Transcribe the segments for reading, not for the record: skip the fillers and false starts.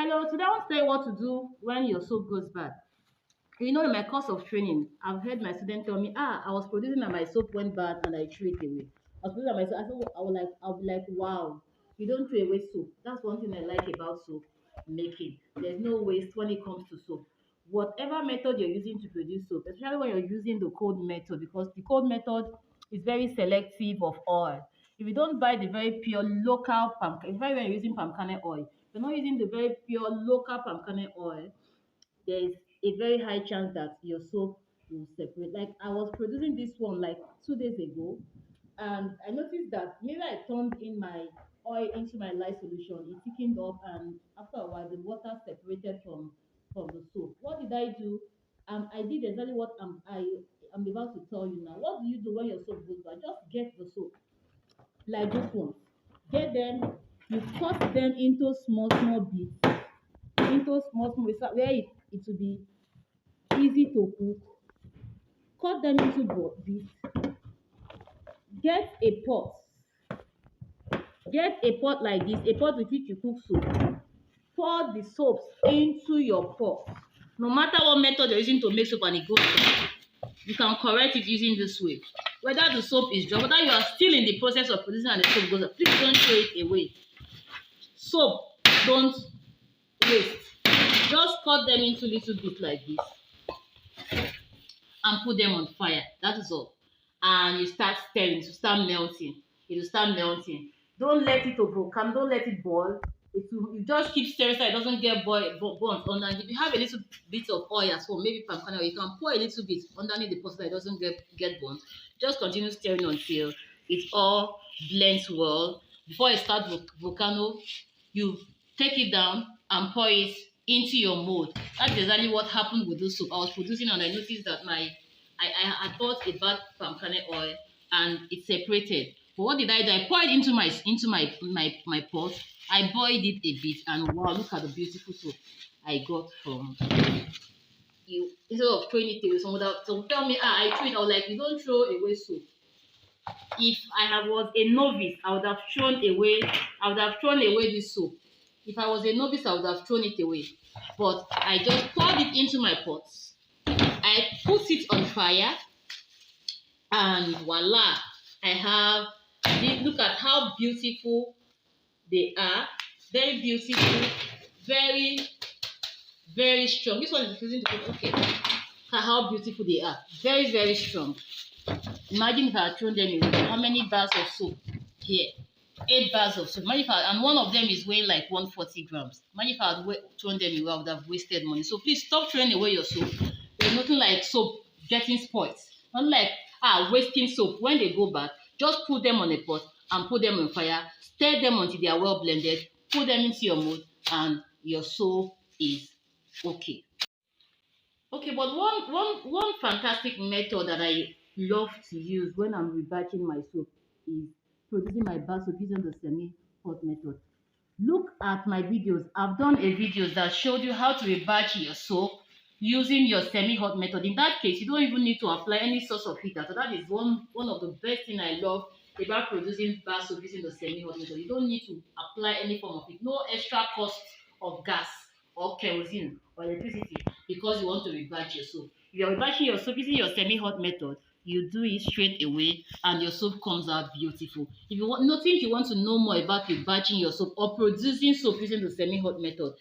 Hello, today I want to tell you what to do when your soap goes bad. You know, in my course of training, I've heard my students tell me, I was producing and my soap went bad and I threw it away. I was producing and my soap, I'll be like, wow, you don't throw away soap. That's one thing I like about soap making. There's no waste when it comes to soap. Whatever method you're using to produce soap, especially when you're using the cold method, because the cold method is very selective of oil. If you don't buy the very pure local palm, especially when you're using palm kernel oil, if you're not using the very pure local palm kernel oil, there is a very high chance that your soap will separate. Like I was producing this one like 2 days ago, and I noticed that maybe I turned in my oil into my lye solution. It thickened up, and after a while, the water separated from the soap. What did I do? I did exactly what I'm about to tell you now. What do you do when your soap goes bad? Just get the soap like this one. Get them. You cut them into small bits, into small bits where it will be easy to cook. Cut them into bits. Get a pot. Get a pot like this, a pot with which you cook soap. Pour the soaps into your pot. No matter what method you're using to make soap and it goes bad, you can correct it using this way. Whether the soap is dry, whether you are still in the process of producing and the soap goes bad, please don't throw it away. Soap, don't waste. Just cut them into little bits like this and put them on fire. That is all. And you start stirring to start melting. It will start melting. Don't let it overcome. Don't let it boil. You just keep stirring so it doesn't get burnt under. And if you have a little bit of oil as well, maybe palm kernel, you can pour a little bit underneath the pot so that it doesn't get burnt. Just continue stirring until it all blends well. Before it starts volcano, you take it down and pour it into your mold. That's exactly what happened with this soap. I was producing and I noticed that I bought a bad palm kernel oil and it separated. But what did I do? I poured it into my pot. I boiled it a bit, and wow, look at the beautiful soap I got from you. Instead of throwing it away, some tell me, I threw it. I was like, you don't throw away soap. If I was a novice, I would have thrown away this soap. If I was a novice, I would have thrown it away. But I just poured it into my pot. I put it on fire, and voila, I have this. Look at how beautiful they are. Very beautiful, very, very strong. This one is using the pot. Okay, look at how beautiful they are. Very, very strong. Imagine if I had thrown them away. How many bars of soap here? 8 bars of soap. Imagine if and one of them is weighing like 140 grams. Imagine if I had thrown them away, I would have wasted money. So please stop throwing away your soap. There's nothing like soap getting spoiled. Not like wasting soap. When they go bad, just put them on a pot and put them on fire. Stir them until they are well blended. Put them into your mold, and your soap is okay. Okay, but one fantastic method that I love to use when I'm rebatching my soap is producing my bar soap using the semi-hot method. Look at my videos. I've done a video that showed you how to rebatch your soap using your semi-hot method. In that case, you don't even need to apply any source of heater. So that is one of the best thing I love about producing bar soap using the semi-hot method. You don't need to apply any form of heat. No extra cost of gas or kerosene or electricity because you want to rebatch your soap. If you're rebatching your soap using your semi-hot method, you do it straight away and your soap comes out beautiful. If you want to know more about rebatching your soap or producing soap using the semi-hot method,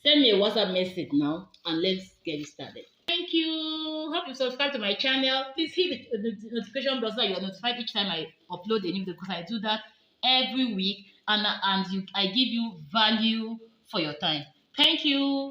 send me a WhatsApp message now and let's get it started. Thank you. Hope you subscribe to my channel. Please hit the notification bell so that you are notified each time I upload a new video, because I do that every week and I give you value for your time. Thank you.